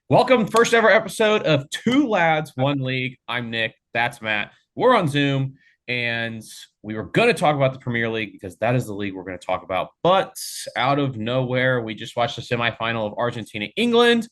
Welcome, first ever episode of Two Lads, One League. I'm Nick. That's Matt. We're on Zoom, and we were going to talk about the Premier League because that is the league we're going to talk about. But out of nowhere, we just watched the semifinal of Argentina England,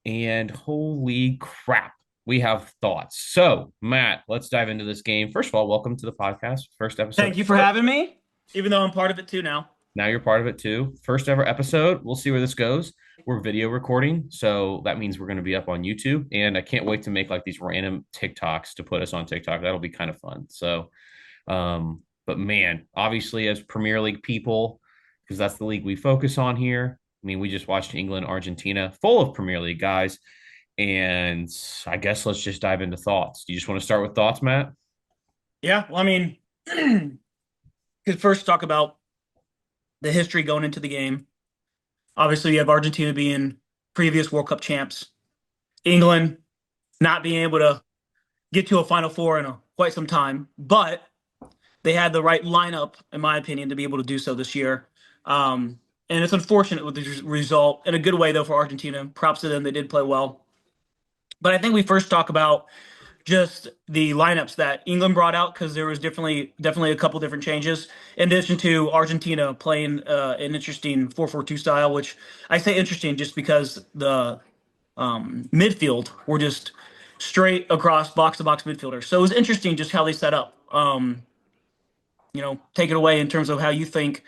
and holy crap, we have thoughts. So, Matt, let's dive into this game. First of all, welcome to the podcast. First episode. Thank you for having me, even though I'm part of it too now. Now you're part of it too. First ever episode. We'll see where this goes. We're video recording, so that means we're going to be up on YouTube. And I can't wait to make like these random TikToks to put us on TikTok. That'll be kind of fun. But man, obviously, as Premier League people, because that's the league we focus on here. I mean, we just watched England, Argentina, full of Premier League guys. And I guess let's just dive into thoughts. Do you just want to start with thoughts, Matt? Yeah, well, I mean, could first talk about the history going into the game. Obviously, you have Argentina being previous World Cup champs, England not being able to get to a Final Four in quite some time, but they had the right lineup, in my opinion, to be able to do so this year. And it's unfortunate with the result, in a good way though for Argentina. Props to them; they did play well. But I think we first talk about just the lineups that England brought out because there was definitely a couple different changes. In addition to Argentina playing an interesting 4-4-2 style, which I say interesting just because the midfield were just straight across box to box midfielders. So it was interesting just how they set up. Take it away in terms of how you think.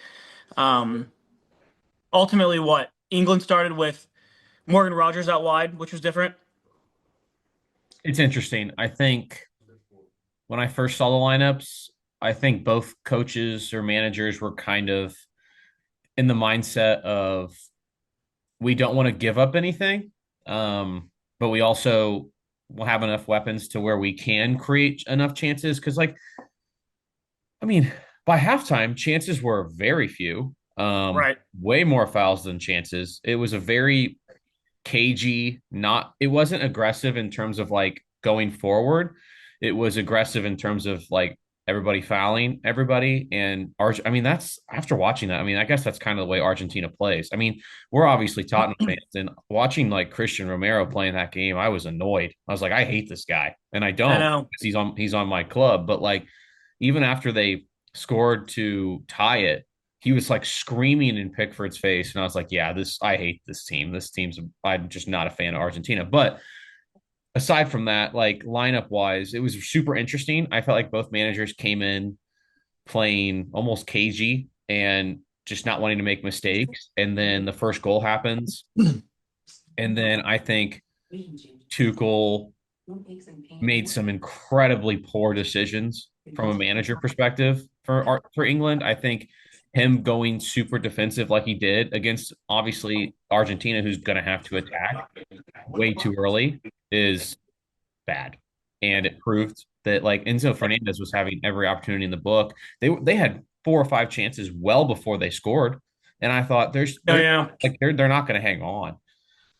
Um, Ultimately, what England started with Morgan Rogers out wide, which was different. It's interesting. I think when I first saw the lineups, I think both coaches or managers were kind of in the mindset of we don't want to give up anything, but we also will have enough weapons to where we can create enough chances. Because, like, I mean, by halftime, chances were very few, Right. way more fouls than chances. It was a very cagey, not, it wasn't aggressive in terms of like going forward. It was aggressive in terms of like everybody fouling everybody. I mean, that's after watching that. I mean, I guess that's kind of the way Argentina plays. I mean, we're obviously Tottenham fans, and watching like Christian Romero playing that game, I was annoyed. I was like, I hate this guy, and I I don't know. because he's on my club. But like, even after they scored to tie it, he was like screaming in Pickford's face, and I was like, "Yeah, this I hate this team. This team's I'm just not a fan of Argentina." But aside from that, like lineup wise, it was super interesting. I felt like both managers came in playing almost cagey and just not wanting to make mistakes. And then the first goal happens, and then I think Tuchel made some incredibly poor decisions from a manager perspective for England. I think him going super defensive like he did against obviously Argentina, who's going to have to attack way too early, is bad. And it proved that like Enzo Fernandez was having every opportunity in the book. They had four or five chances well before they scored, and I thought Oh there's yeah. like they're not going to hang on.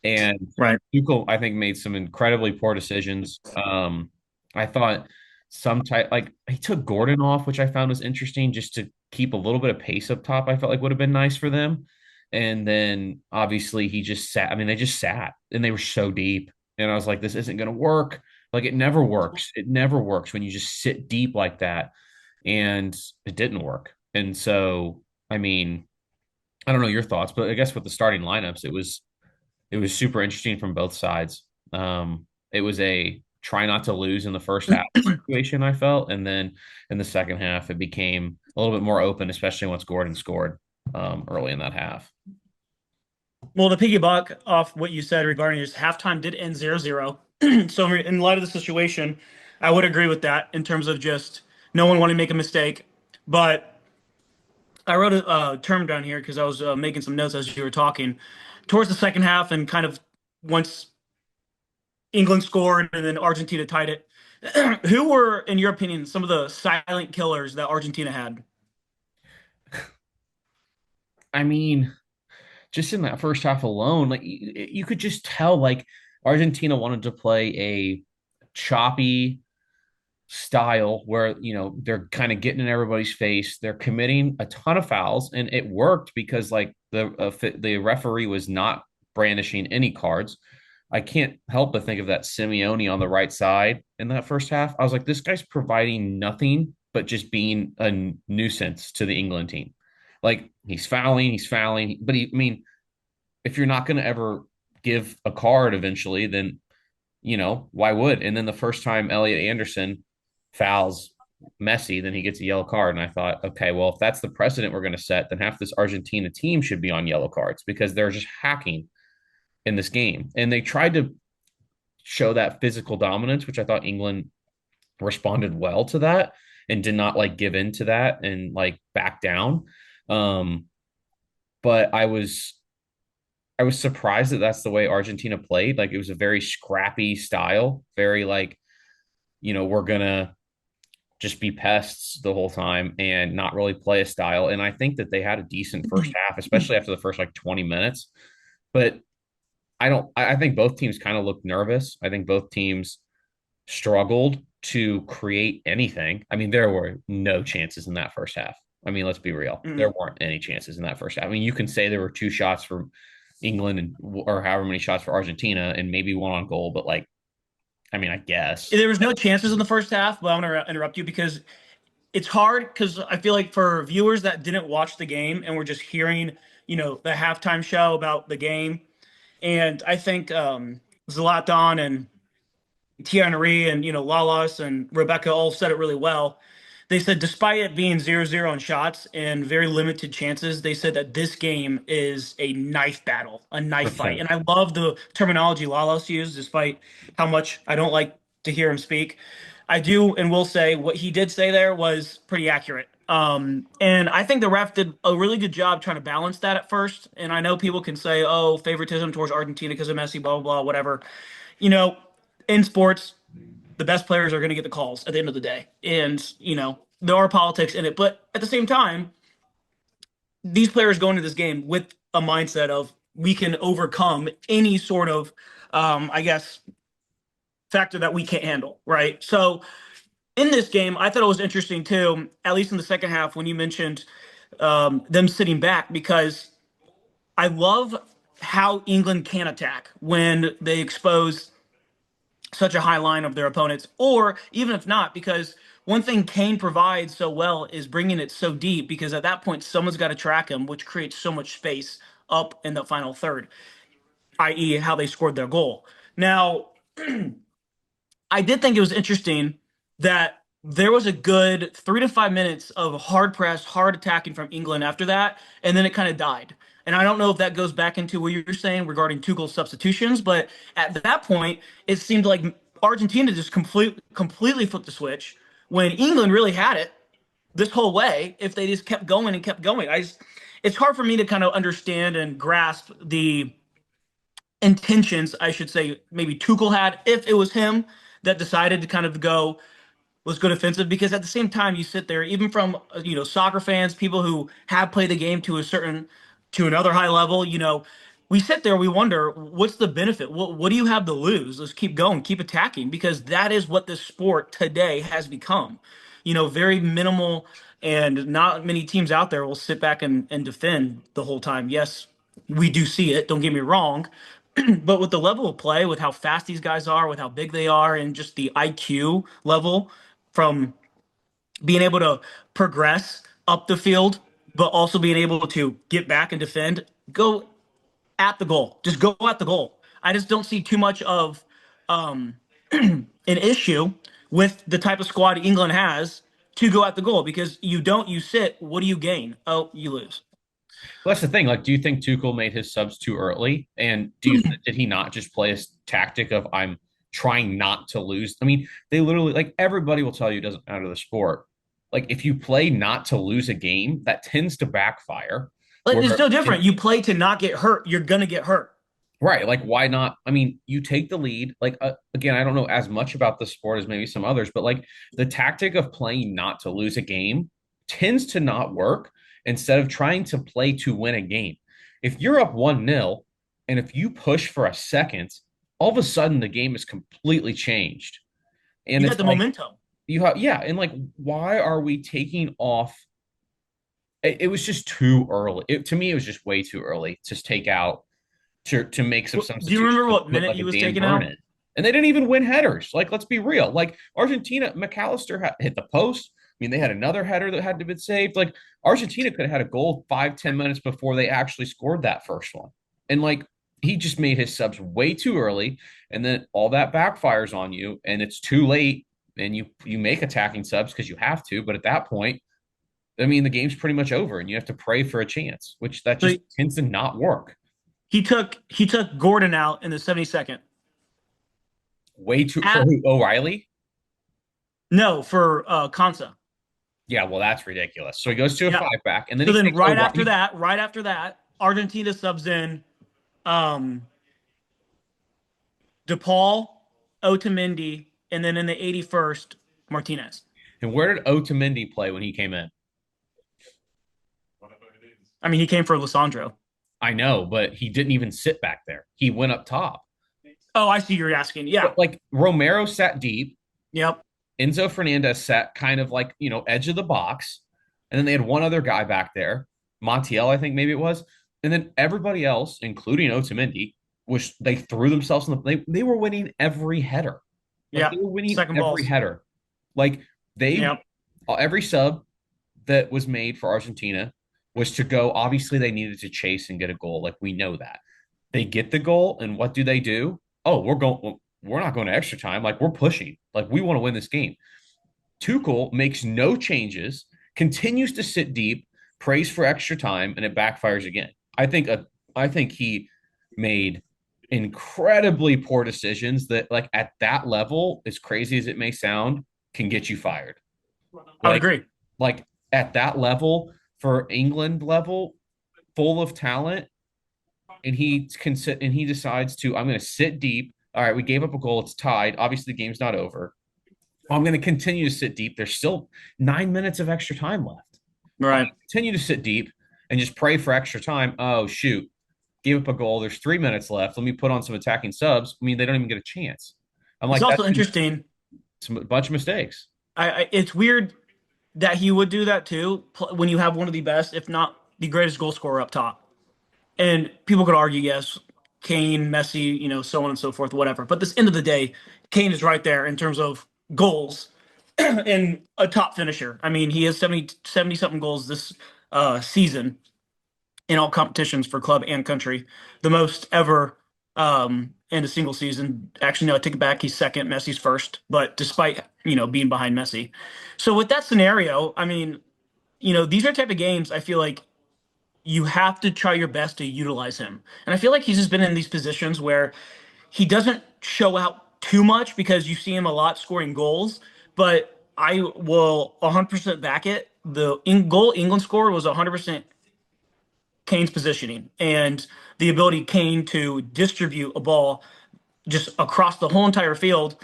And Right. Tuchel, I think, made some incredibly poor decisions. I thought some type like he took Gordon off, which I found was interesting, just to keep a little bit of pace up top. I felt like would have been nice for them. And then obviously he just sat. I mean, they just sat and they were so deep. And I was like, this isn't going to work. Like it never works. It never works when you just sit deep like that. And it didn't work. And so, I mean, I don't know your thoughts, but I guess with the starting lineups, it was super interesting from both sides. It was a try not to lose in the first half situation, I felt, and then in the second half, it became a little bit more open, especially once Gordon scored early in that half. Well, to piggyback off what you said regarding his halftime did end 0-0. So in light of the situation, I would agree with that in terms of just no one wanting to make a mistake. But I wrote a term down here because I was making some notes as you were talking. Towards the second half and kind of once England scored and then Argentina tied it, who were, in your opinion, some of the silent killers that Argentina had? I mean, just in that first half alone, like you could just tell, like Argentina wanted to play a choppy style where they're kind of getting in everybody's face. They're committing a ton of fouls, and it worked because like the referee was not brandishing any cards. I can't help but think of that Simeone on the right side in that first half. I was like, this guy's providing nothing but just being a nuisance to the England team. Like he's fouling, but I mean, if you're not going to ever give a card eventually, then why would? And then the first time Elliot Anderson fouls Messi, then he gets a yellow card. And I thought, okay, well, if that's the precedent we're going to set, then half this Argentina team should be on yellow cards because they're just hacking in this game. And they tried to show that physical dominance, which I thought England responded well to that and did not like give in to that and like back down. Um, but I was surprised that that's the way Argentina played. Like it was a very scrappy style, very like, we're gonna just be pests the whole time and not really play a style. And I think that they had a decent first half, especially after the first like 20 minutes. But I think both teams kind of looked nervous. I think both teams struggled to create anything. I mean, there were no chances in that first half. I mean, let's be real. There Mm. weren't any chances in that first half. I mean, you can say there were two shots for England and or however many shots for Argentina and maybe one on goal, but like, I mean, I guess. There was no chances in the first half, but I'm going to interrupt you because it's hard because I feel like for viewers that didn't watch the game and were just hearing, the halftime show about the game, and I think Zlatan and Thierry and Lalas and Rebecca all said it really well. They said despite it being 0-0 in shots and very limited chances, they said that this game is a knife battle, a knife fight. 100%. And I love the terminology Lalas used, despite how much I don't like to hear him speak. I do and will say what he did say there was pretty accurate. And I think the ref did a really good job trying to balance that at first. And I know people can say, oh, favoritism towards Argentina because of Messi, blah, blah, blah, whatever. You know, in sports, the best players are going to get the calls at the end of the day. And, there are politics in it. But at the same time, these players go into this game with a mindset of we can overcome any sort of, I guess, factor that we can't handle, right? So in this game, I thought it was interesting too, at least in the second half, when you mentioned them sitting back, because I love how England can attack when they expose such a high line of their opponents, or even if not, because one thing Kane provides so well is bringing it so deep, because at that point, someone's got to track him, which creates so much space up in the final third, i.e., how they scored their goal. Now, I did think it was interesting that there was a good 3 to 5 minutes of hard press, hard attacking from England after that, and then it kind of died. And I don't know if that goes back into what you're saying regarding Tuchel's substitutions, but at that point, it seemed like Argentina just completely flipped the switch when England really had it this whole way. If they just kept going and kept going, it's hard for me to kind of understand and grasp the intentions, I should say, maybe Tuchel had, if it was him that decided to kind of go, was good offensive, because at the same time you sit there, even from soccer fans, people who have played the game to another high level, we sit there, we wonder what's the benefit, what do you have to lose? Let's keep going, keep attacking, because that is what this sport today has become. Very minimal, and not many teams out there will sit back and defend the whole time. Yes, we do see it, don't get me wrong, but with the level of play, with how fast these guys are, with how big they are, and just the IQ level from being able to progress up the field, but also being able to get back and defend, go at the goal. Just go at the goal. I just don't see too much of um, an issue with the type of squad England has to go at the goal, because you sit, what do you gain? Oh, you lose. Well, that's the thing. Like, do you think Tuchel made his subs too early? And did he not just play a tactic of I'm trying not to lose? I mean, they literally like everybody will tell you it doesn't matter the sport. Like, if you play not to lose a game, that tends to backfire. But Where it's no different. it, You play to not get hurt. You're gonna get hurt. right, like why not? I mean, you take the lead. Like again, I don't know as much about the sport as maybe some others, but like the tactic of playing not to lose a game tends to not work instead of trying to play to win a game. If you're up 1-0 and if you push for a second, all of a sudden the game is completely changed. And You got it's the like momentum. you have yeah, and like why are we taking off? It was just too early. To me, it was just way too early to take out to make some Do you substitutions remember to what put minute like he a was Dan taken Burn out? in. And they didn't even win headers. Like, let's be real. Like Argentina, McAllister hit the post. I mean, they had another header that had to be saved. Like Argentina could have had a goal 5, 10 minutes before they actually scored that first one. And like he just made his subs way too early, and then all that backfires on you, and it's too late. And you make attacking subs because you have to, but at that point, I mean, the game's pretty much over, and you have to pray for a chance, which that So just tends to not work. he took Gordon out in the 72nd. Way too for At who? O'Reilly. No, for Kansa. Yeah, well, that's ridiculous. So he goes to a Yeah. five back, and then So he then takes O'Reilly. right after that, Argentina subs in um DePaul, Otamendi, and then in the 81st, Martinez. And where did Otamendi play when he came in? I mean, he came for Lissandro. I know, but he didn't even sit back there. He went up top. Oh, I see you're asking. Yeah. But like Romero sat deep, Yep. Enzo Fernandez sat kind of like edge of the box, and then they had one other guy back there, Montiel, I think maybe it was, and then everybody else, including Otamendi, which they threw themselves in they were winning every header, like they Yep. were winning Second every balls. header, like they Yep. every sub that was made for Argentina was to go. Obviously, they needed to chase and get a goal. Like we know that they get the goal, and what do? Oh, we're not going to extra time. Like we're pushing. Like we want to win this game. Tuchel makes no changes, continues to sit deep, prays for extra time, and it backfires again. I think he made incredibly poor decisions that, like at that level, as crazy as it may sound, can get you fired. I would Like agree. like at that level for England level, full of talent, and he can sit and he decides to I'm going to sit deep. All right, we gave up a goal. It's tied. Obviously, the game's not over. I'm going to continue to sit deep. There's still 9 minutes of extra time left. I'm going Right. to continue to sit deep and just pray for extra time. Oh, shoot. Gave up a goal. There's 3 minutes left. Let me put on some attacking subs. I mean, they don't even get a chance. I'm It's like, that's also interesting. a bunch of mistakes. It's weird that he would do that too when you have one of the best, if not the greatest goal scorer up top. And people could argue, yes, Kane, Messi, so on and so forth, whatever. But this end of the day, Kane is right there in terms of goals and a top finisher. I mean, he has 70 something goals this season in all competitions for club and country, the most ever in a single season. Actually, no, I take it back. He's second, Messi's first, but despite, being behind Messi. So with that scenario, I mean, these are the type of games I feel like you have to try your best to utilize him. And I feel like he's just been in these positions where he doesn't show out too much because you see him a lot scoring goals, but I will 100% back it. The in goal England score was 100% Kane's positioning and the ability Kane to distribute a ball just across the whole entire field.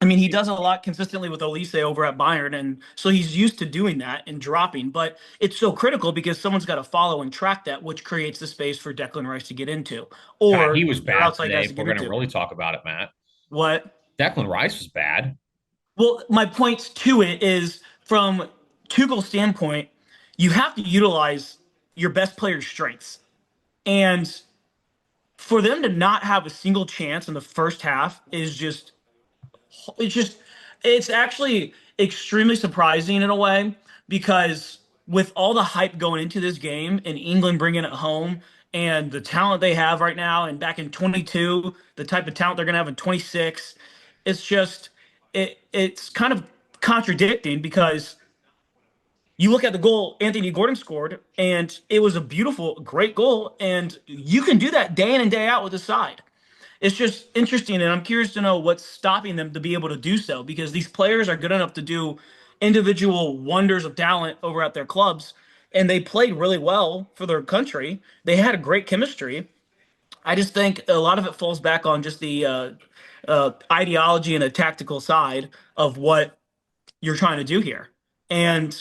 I mean, he does a lot consistently with Olise over at Bayern, and so he's used to doing that and dropping. But it's so critical because someone's got to follow and track that, which creates the space for Declan Rice to get into, God, he or was your bad outside today. guys If to we're get going to into. really talk about it, Matt. What? Declan Rice was bad. Well, my points to it is from Tuchel's standpoint, you have to utilize your best player's strengths, and for them to not have a single chance in the first half is it's just it's actually extremely surprising in a way because with all the hype going into this game and England bringing it home and the talent they have right now and back in 22 the type of talent they're going to have in 26 it's just it's kind of contradicting because you look at the goal Anthony Gordon scored and it was a beautiful great goal and you can do that day in and day out with the side. It's just interesting, and I'm curious to know what's stopping them to be able to do so because these players are good enough to do individual wonders of talent over at their clubs, and they played really well for their country. They had a great chemistry. I just think a lot of it falls back on just the ideology and the tactical side of what you're trying to do here. And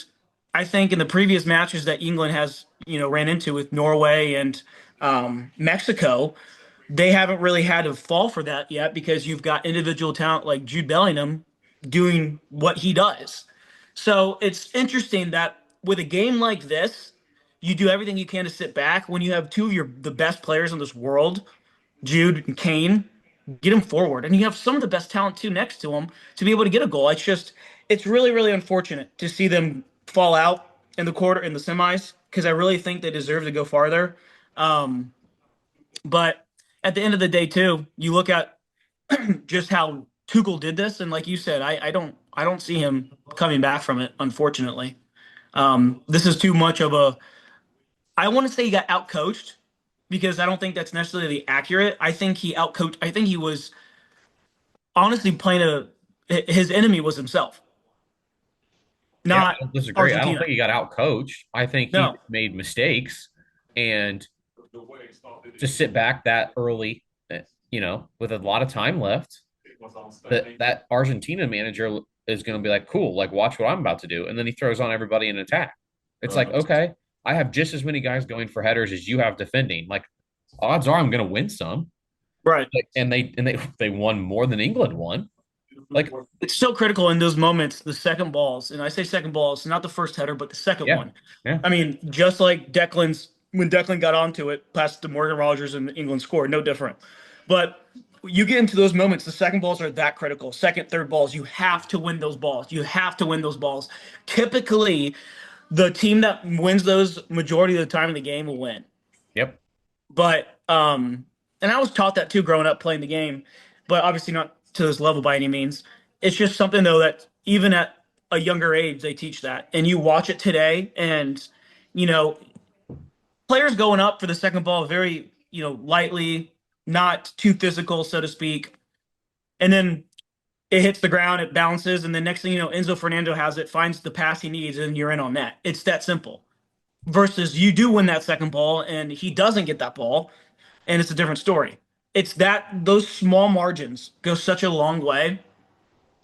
I think in the previous matches that England has, ran into with Norway and Mexico, they haven't really had to fall for that yet because you've got individual talent like Jude Bellingham doing what he does. So it's interesting that with a game like this, you do everything you can to sit back when you have two of the best players in this world, Jude and Kane, get him forward. And you have some of the best talent too next to him to be able to get a goal. It's really, really unfortunate to see them fall out in the semis, because I really think they deserve to go farther. Um, but at the end of the day, too, you look at just how Tuchel did this, and like you said, I don't see him coming back from it, unfortunately. This is too much of a. I want to say he got outcoached because I don't think that's necessarily accurate. I think he outcoached. I think he was honestly playing a. His enemy was himself, Yeah, I not don't disagree. I don't think Argentina. he got out coached. I think he No, just made mistakes and just sit back that early, with a lot of time left. That Argentina manager is going to be like, cool, like watch what I'm about to do, and then he throws on everybody in attack. It's like, okay, I have just as many guys going for headers as you have defending. Like, odds are I'm going to win some. right. Like, and they won more than England won. Like, It's so critical in those moments, the second balls, and I say second balls, not the first header, but the second yeah, one. yeah, I mean, just like Declan's when Declan got onto it, past to Morgan Rogers and England scored, no different. But you get into those moments, the second balls are that critical. Second, third balls, you have to win those balls. You have to win those balls. Typically, the team that wins those majority of the time in the game will win. yep, But and I was taught that too growing up playing the game, but obviously not to this level by any means. It's just something though that even at a younger age they teach that. And you watch it today and you know, players going up for the second ball very, lightly, not too physical, so to speak. And then it hits the ground, it bounces, and then next thing you know, Enzo Fernando has it, finds the pass he needs, and you're in on net. It's that simple. Versus you do win that second ball and he doesn't get that ball and it's a different story. It's that those small margins go such a long way,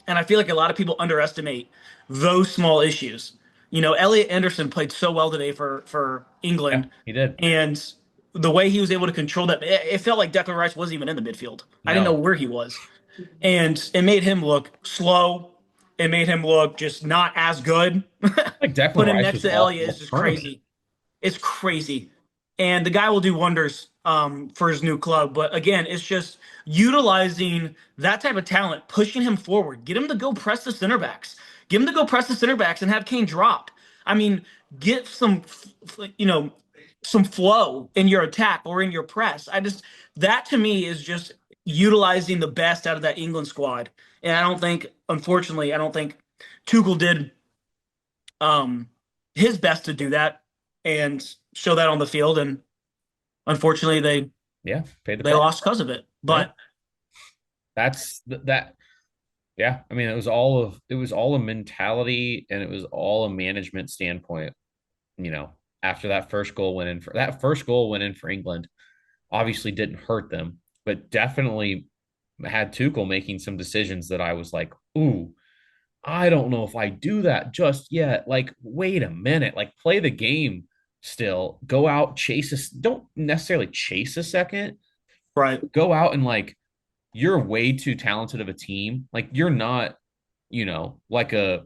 and I feel like a lot of people underestimate those small issues. Elliot Anderson played so well today for yeah, England, he did. and the way he was able to control that, it felt like Declan Rice wasn't even in the midfield. I didn't know No, where he was, and it made him look slow. It made him look just not as good. like Declan Put him Rice next was to awful Elliot all is just tournament. crazy. It's crazy. And the guy will do wonders for his new club. But again, it's just utilizing that type of talent, pushing him forward, get him to go press the center backs, get him to go press the center backs and have Kane drop. I mean, get some flow in your attack or in your press. That to me is just utilizing the best out of that England squad. And unfortunately, I don't think Tuchel did um, his best to do that and show that on the field. And unfortunately, Yeah, paid the they price. lost because of it. Yeah, But that. Yeah, I mean, it was all a mentality and it was all a management standpoint. You know, after that first goal went in for England, obviously didn't hurt them, but definitely had Tuchel making some decisions that I was like, ooh, I don't know if I do that just yet. Like, wait a minute, like play the game still. Go out, chase us. Don't necessarily chase a second. right, Go out and like you're way too talented of a team. Like you're not, like a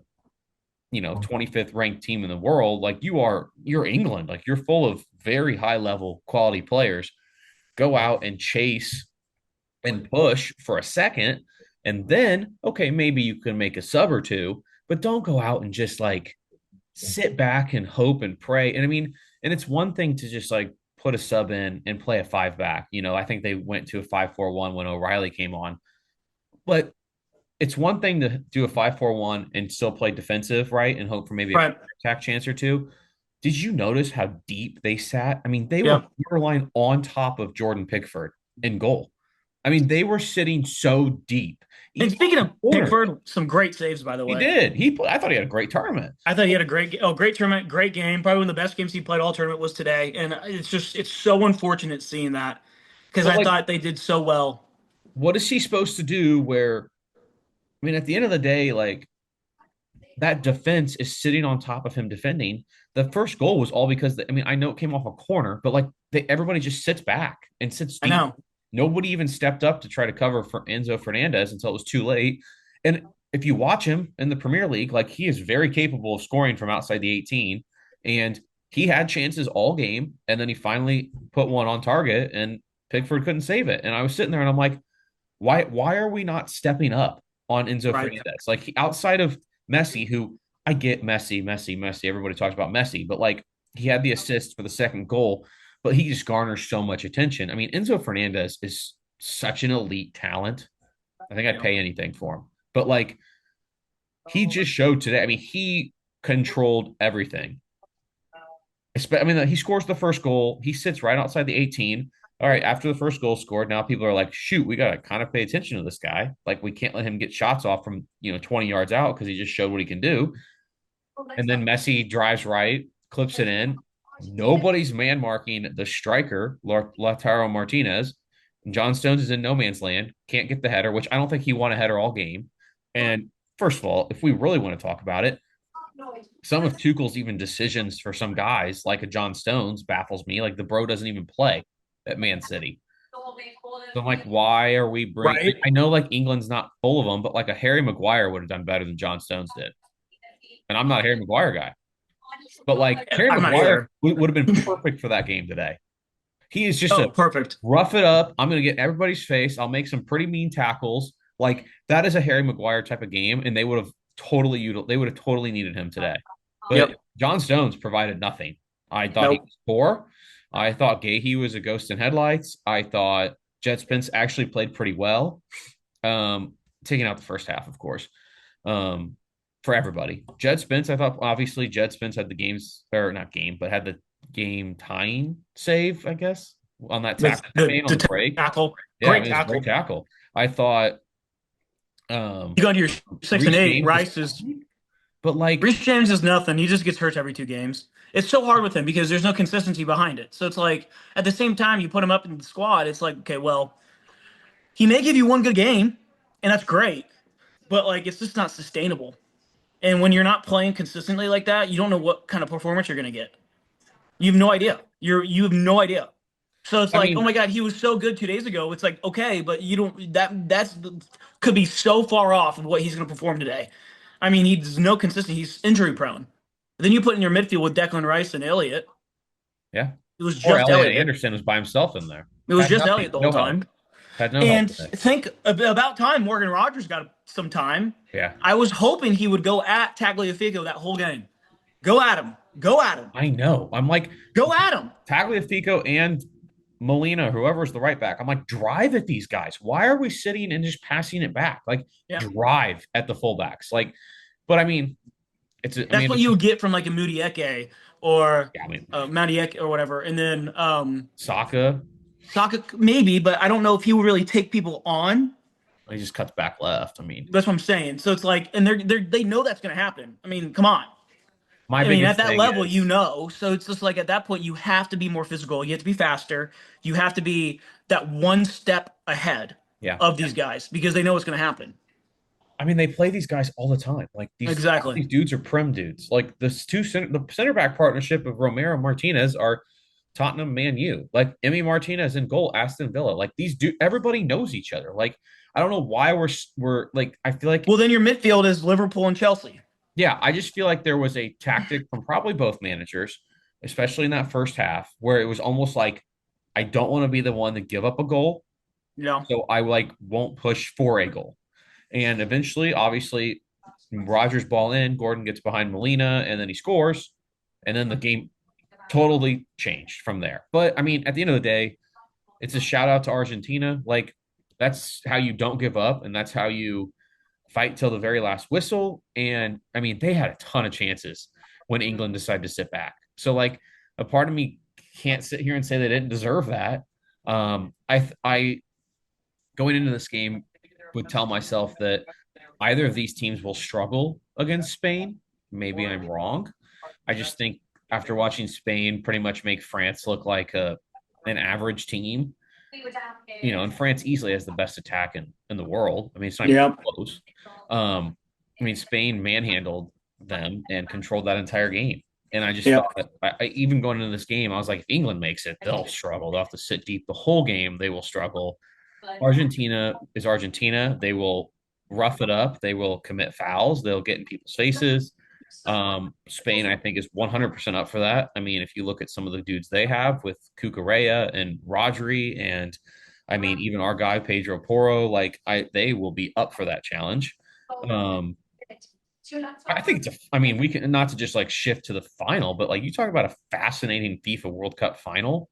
25th ranked team in the world. Like you're England. Like you're full of very high level quality players. Go out and chase and push for a second. And then, okay, maybe you can make a sub or two, but don't go out and just like sit back and hope and pray. And I mean, and it's one thing to just like put a sub in and play a five back. I think they went to a 5-4-1 when O'Reilly came on. But it's one thing to do a 5-4-1 and still play defensive, right? And hope for maybe a right, attack chance or two. Did you notice how deep they sat? I mean, they were yeah. borderline on top of Jordan Pickford in goal. I mean, they were sitting so deep, And even speaking in of the corner. Pickford, some great saves by the He way. did. I thought he had a great tournament. I thought he had a great tournament, great game. Probably one of the best games he played all tournament was today. And it's so unfortunate seeing that because But I like, thought they did so well. what is he supposed to do? I mean, at the end of the day, like that defense is sitting on top of him defending. The first goal was all because I mean, I know it came off a corner, but like everybody just sits back and sits I deep. know. Nobody even stepped up to try to cover for Enzo Fernandez until it was too late. And if you watch him in the Premier League, like he is very capable of scoring from outside the 18. And he had chances all game, and then he finally put one on target, and Pickford couldn't save it. And I was sitting there, and I'm like, why are we not stepping up on Enzo Right. Fernandez? Like outside of Messi, who I get Messi. Everybody talks about Messi, but like he had the assist for the second goal, but he just garners so much attention. I mean, Enzo Fernandez is such an elite talent. I think I'd Yeah. pay anything for him. But like he just showed today. I mean, he controlled everything. I mean, he scores the first goal. He sits right outside the 18. All right, after the first goal scored, now people are like, shoot, we got to kind of pay attention to this guy. Like, we can't let him get shots off from, 20 yards out because he just showed what he can do. And then Messi drives right, clips it in. Nobody's man marking the striker, Lautaro Martinez. And John Stones is in no man's land, can't get the header, which I don't think he won a header all game. And first of all, if we really want to talk about it, some of Tuchel's even decisions for some guys, like a John Stones, baffles me. Like the bro doesn't even play at Man City. So I'm like, why are we bring? Right. I know like England's not full of them, but like a Harry Maguire would have done better than John Stones did. And I'm not a Harry Maguire guy, but like Harry I'm not Maguire either. would have been perfect for that game today. He is just a Oh, perfect. rough it up. I'm going to get everybody's face. I'll make some pretty mean tackles. Like that is a Harry Maguire type of game, and they would have totally needed him today. But Yep. John Stones provided nothing. I thought he Nope. was poor. I thought Gahey was a ghost in headlights. I thought Jet Spence actually played pretty well. Taking out the first half, of course. Um, for everybody. Jed Spence, I thought obviously Jed Spence had the games or not game, but had the game tying save, I guess, on that With tackle he the, made on the the break. tackle. Yeah, I Great mean it's a great tackle. tackle. I thought um You go to your 6 and Reece 8. James was fine, but like Reece James is nothing. He just gets hurt every 2 games. It's so hard with him because there's no consistency behind it. So it's like at the same time you put him up in the squad, it's like, okay, well, he may give you one good game, and that's great, but like it's just not sustainable. And when you're not playing consistently like that, you don't know what kind of performance you're gonna get. You have no idea. You have no idea. So it's I like, oh mean, my God, he was so good 2 days ago. It's like, okay, but you don't that's could be so far off of what he's gonna perform today. I mean, he's no consistency. He's injury prone. Then you put in your midfield with Declan Rice and Elliott. yeah. It was Or just Elliot Elliott. Anderson was by himself in there. It was Had just nothing, Elliott the whole no help. time. Had no help And today. think about time Morgan Rogers got some time. Yeah. I was hoping he would go at Tagliafico that whole game. Go at him. Go at him. I know. I'm like Go at him. Tagliafico and Molina, whoever's the right back. I'm like, drive at these guys. Why are we sitting and just passing it back? Like, Yeah. drive at the fullbacks. Like, but I mean, I That's mean, what it's you just, would get from like a Mudieke or yeah, I mean, Madieke or whatever. And then Saka, Saka maybe, but I don't know if he will really take people on. he just cuts back left. I mean, That's what I'm saying. So it's like, and they know that's going to happen. I mean, come on. my I mean, at biggest that thing level, you is, know. So it's just like at that point, you have to be more physical. You have to be faster. You have to be that one step ahead yeah. of these guys because they know what's going to happen. I mean, they play these guys all the time. Like Exactly. these dudes are prim dudes. Like the center back partnership of Romero and Martinez are Tottenham, Man U. Like Emmy Martinez in goal, Aston Villa. Like everybody knows each other. Like I don't know why we're like I feel like Well, then your midfield is Liverpool and Chelsea. yeah, I just feel like there was a tactic from probably both managers, especially in that first half, where it was almost like I don't want to be the one to give up a goal, You know. so I like won't push for a goal. And eventually, obviously, Rogers ball in, Gordon gets behind Molina, and then he scores, and then the game totally changed from there. But I mean, at the end of the day, it's a shout out to Argentina. Like that's how you don't give up, and that's how you fight till the very last whistle. And I mean, they had a ton of chances when England decided to sit back. So like a part of me can't sit here and say they didn't deserve that. I going into this game would tell myself that either of these teams will struggle against Spain. Maybe I'm wrong. I just think after watching Spain pretty much make France look like an average team, and France easily has the best attack in the world. I mean, it's not even Yeah. close. I mean, Spain manhandled them and controlled that entire game. And I just Yeah. thought that even going into this game, I was like, if England makes it, they'll struggle. They'll have to sit deep the whole game. They will struggle. Argentina is Argentina. They will rough it up. They will commit fouls. They'll get in people's faces. Spain, I think, is 100% up for that. I mean, if you look at some of the dudes they have with Cucurella and Rodri, and I mean, even our guy Pedro Porro, they will be up for that challenge. Um, I think I mean, we can not to just like shift to the final, but like you talk about a fascinating FIFA World Cup final,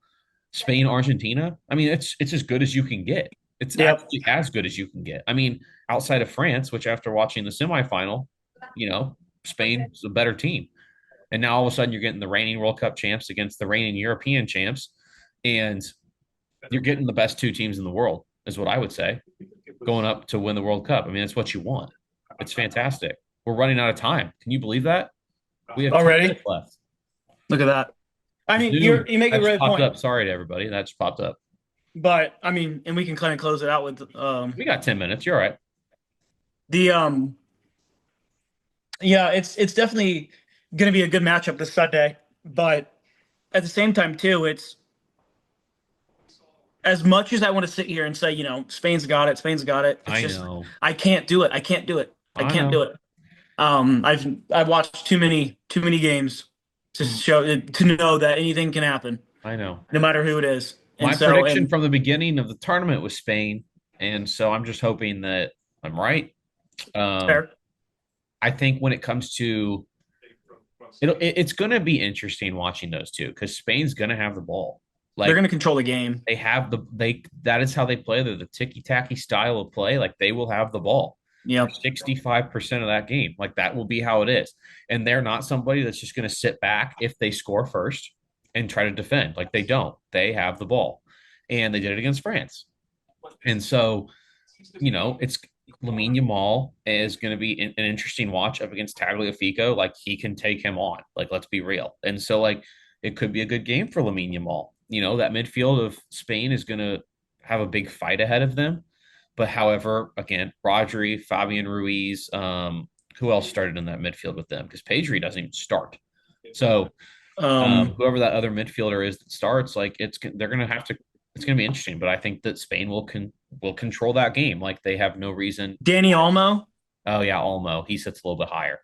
Spain Argentina. I mean, it's as good as you can get. It's Yep. actually as good as you can get. I mean, outside of France, which after watching the semifinal, you know, Spain's a better team. And now all of a sudden you're getting the reigning World Cup champs against the reigning European champs, and you're getting the best two teams in the world, is what I would say, going up to win the World Cup. I mean, it's what you want. It's fantastic. We're running out of time. Can you believe that? We have 10 Already. minutes left. Look at that. I mean, Zoom. you make a That just great popped point, up. Sorry to everybody. That just popped up. but I mean, and we can kind of close it out with We got 10 minutes. You're all right. the yeah, it's definitely going to be a good matchup this Sunday, but at the same time too, it's as much as I want to sit here and say, Spain's got it, Spain's got it. It's I just know. I can't do it. I can't do it. I I can't do know. it. I've watched too many games to Mm, show to know that anything can happen, I know. no matter who it is. And My so, prediction and from the beginning of the tournament was Spain. And so I'm just hoping that I'm right. Um, fair, I think when it comes to it's going to be interesting watching those two because Spain's going to have the ball. they're Like going to control the game. they have they that is how they play. They're the ticky tacky style of play. Like they will have the ball for Yep. 65% of that game. Like that will be how it is. And they're not somebody that's just going to sit back if they score first and try to defend. Like they don't. They have the ball. And they did it against France. And so, it's Lamine Yamal is going to be an interesting watch up against Tagliafico. Like he can take him on. Like let's be real. And so like it could be a good game for Lamine Yamal. That midfield of Spain is going to have a big fight ahead of them. But however, again, Rodri, Fabian Ruiz, who else started in that midfield with them? Because Pedri doesn't even start. So Um, whoever that other midfielder is that starts, like they're gonna have to. It's gonna be interesting, but I think that Spain will control that game. Like they have no reason. Danny Olmo. Oh yeah, Olmo he sits a little bit higher.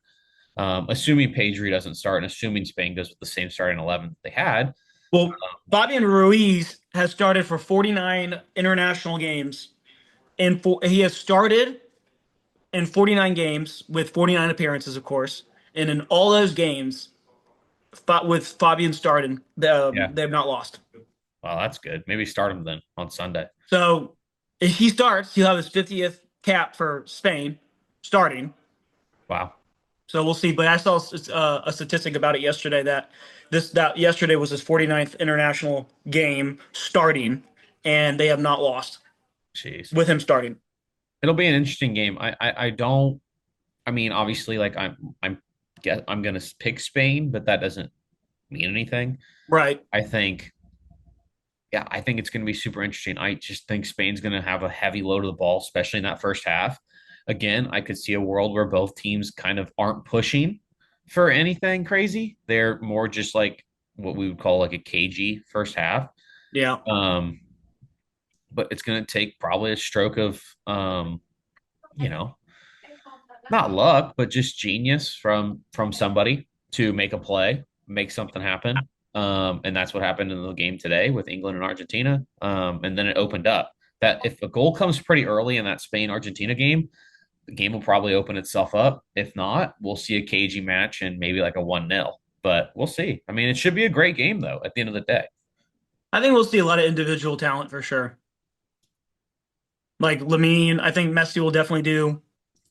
Assuming Pedri doesn't start, and assuming Spain goes with the same starting 11 that they had. Well, Fabian Ruiz has started for 49 international games, and he has started in 49 games with 49 appearances, of course. And in all those games, with Fabian starting, Yeah, they have not lost. well that's good. Maybe start him then on Sunday. So if he starts, he'll have his 50th cap for Spain starting. Wow, So we'll see. But I saw a statistic about it yesterday that yesterday was his 49th international game starting, and they have not lost jeez, with him starting. it'll be an interesting game. I don't. I mean, obviously, like I'm gonna pick Spain, but that doesn't mean anything. Right. I think yeah, I think it's going to be super interesting. I just think Spain's going to have a heavy load of the ball, especially in that first half. Again, I could see a world where both teams kind of aren't pushing for anything crazy. They're more just like what we would call like a cagey first half. Yeah. Um, but it's going to take probably a stroke of, you know, not luck, but just genius from somebody to make a play, make something happen. And that's what happened in the game today with England and Argentina. And then it opened up that if a goal comes pretty early in that Spain Argentina game, the game will probably open itself up. If not, we'll see a cagey match and maybe like a 1-0. But we'll see. I mean, it should be a great game though at the end of the day. I think we'll see a lot of individual talent for sure. Like Lamine, I think Messi will definitely do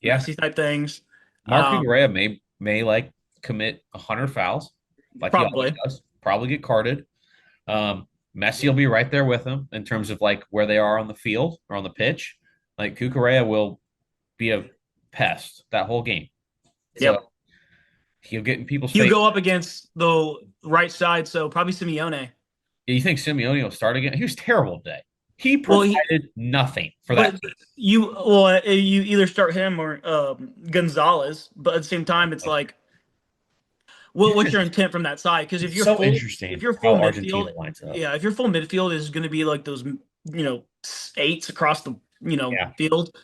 Yeah. Messi type things. Mark Um, Cucurella may like commit 100 fouls like he always Probably. does. Probably get carded. Messi will be right there with him in terms of like where they are on the field or on the pitch. Like Cucurella will be a pest that whole game. Yep. So he'll get in people's He'll face. go up against the right side, so probably Simeone. You think Simeone will start again? He was terrible today. He Well, provided nothing for that but team. you either start him or Gonzalez, but at the same time, it's like, what's your intent from that side? Because It's so if interesting your full how midfield, Argentina lines up. yeah, if your full midfield is going to be like those, eights across the Yeah. field,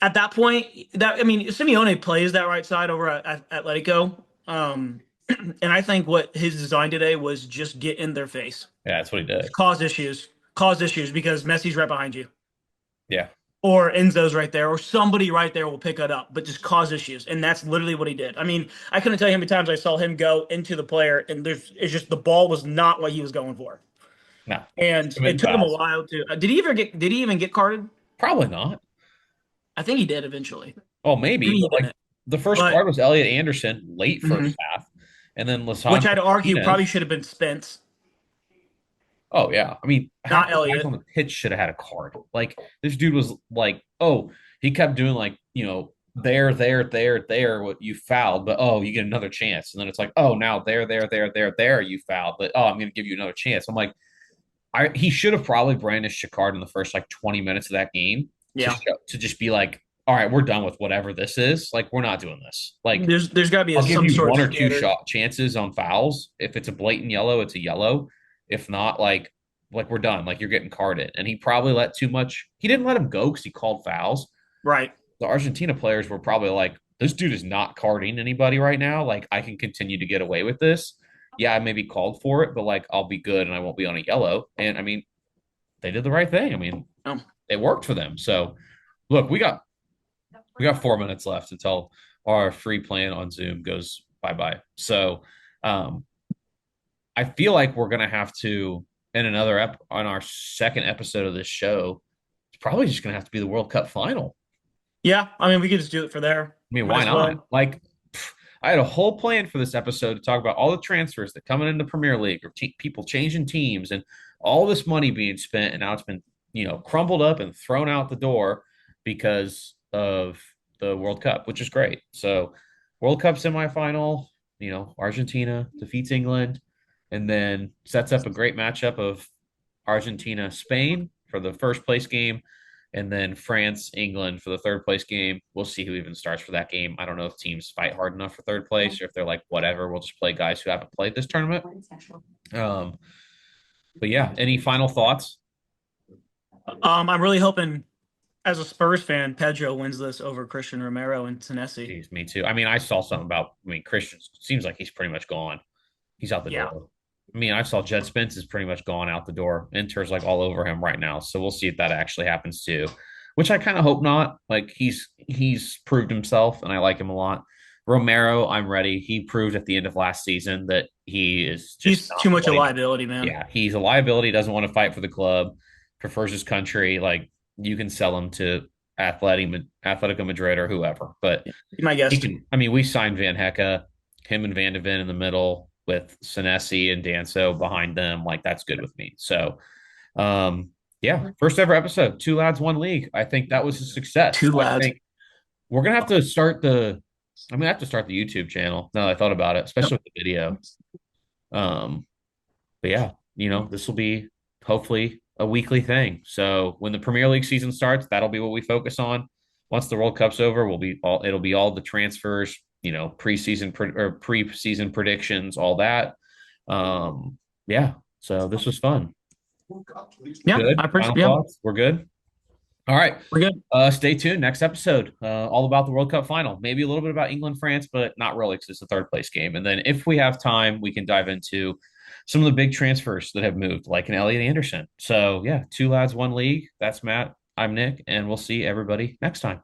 At that point, that I mean, Simeone plays that right side over at Atletico. And I think what his design today was just get in their face, Yeah, that's what he did. cause issues because Messi's right behind you, Yeah. or Enzo's right there, or somebody right there will pick it up, but just cause issues, and that's literally what he did. I mean, I couldn't tell you how many times I saw him go into the player, and it's just the ball was not what he was going for, No. and it Committing took him a fouls. while to. Did he even get carded? Probably not. I think he did eventually. Well, maybe, Maybe he but like didn't, the first but card was Elliot Anderson late first mhm. half, and then Which Lisandro I'd argue probably Martinez. should have been Spence, Oh yeah, I mean half not the guys on Elliott. the pitch should have had a card. Like this dude was like, oh, he kept doing like there, what you fouled, but oh, you get another chance, and then it's like, oh, now there, you fouled, but oh, I'm gonna give you another chance. I'm like, he should have probably brandished a card in the first like 20 minutes of that game Yeah, to just be like, all right, we're done with whatever this is. Like we're not doing this. Like there's got to be I'll give some you sort of one or two standard. shot chances on fouls. If it's a blatant yellow, it's a yellow. If not, like we're done. Like you're getting carded. And he probably let too much. He didn't let him go because he called fouls. Right. The Argentina players were probably like, this dude is not carding anybody right now. Like I can continue to get away with this. Yeah, I may be called for it, but like I'll be good and I won't be on a yellow. And I mean, they did the right thing. I mean, Oh, it worked for them. So look, we got 4 minutes left until our free plan on Zoom goes bye bye. So um, I feel like we're gonna have to in on our second episode of this show. It's probably just gonna have to be the World Cup final. yeah. I mean, we could just do it for there. I mean, Might why as not? well. Like, I had a whole plan for this episode to talk about all the transfers that coming in the Premier League or people changing teams and all this money being spent, and now it's been crumbled up and thrown out the door because of the World Cup, which is great. So, World Cup semifinal, Argentina defeats England, and then sets up a great matchup of Argentina Spain for the first place game and then France, England for the third place game. We'll see who even starts for that game. I don't know if teams fight hard enough for third place or if they're like, whatever, we'll just play guys who haven't played this tournament. Um, but yeah, any final thoughts? I'm really hoping, as a Spurs fan, Pedro wins this over Christian Romero and Senesi. Jeez, me too. I mean, I saw something about, Christian seems like he's pretty much gone. He's out the Yeah. door. I mean, I saw Jed Spence is pretty much gone out the door. Inter's like all over him right now. So we'll see if that actually happens too. Which I kind of hope not. Like he's proved himself and I like him a lot. Romero, I'm ready. He proved at the end of last season that he is just He's too not much a ready. liability, man. Yeah, he's a liability, doesn't want to fight for the club, prefers his country. Like you can sell him to Atletico Madrid or whoever. But Be my he guest. can. I mean, we signed Van Hecke, him and Van de Ven in the middle with Senesi and Danso behind them. Like that's good with me. So, yeah, first ever episode, two lads, one league. I think that was a success. Two I lads. think we're gonna have to start the. I'm gonna have to start the YouTube channel. Now that I thought about it, Yep. especially with the video. Um, but yeah, this will be hopefully a weekly thing. So when the Premier League season starts, that'll be what we focus on. Once the World Cup's over, it'll be all the transfers, or preseason predictions, all that. Yeah. So this was fun. Yeah, I Good. appreciate. Final Yeah, thoughts. We're good. All right. we're good. Stay tuned. Next episode, all about the World Cup final. Maybe a little bit about England, France, but not really because it's a third place game. And then if we have time, we can dive into some of the big transfers that have moved, like an Elliot Anderson. So yeah, two lads, one league. That's Matt. I'm Nick, and we'll see everybody next time.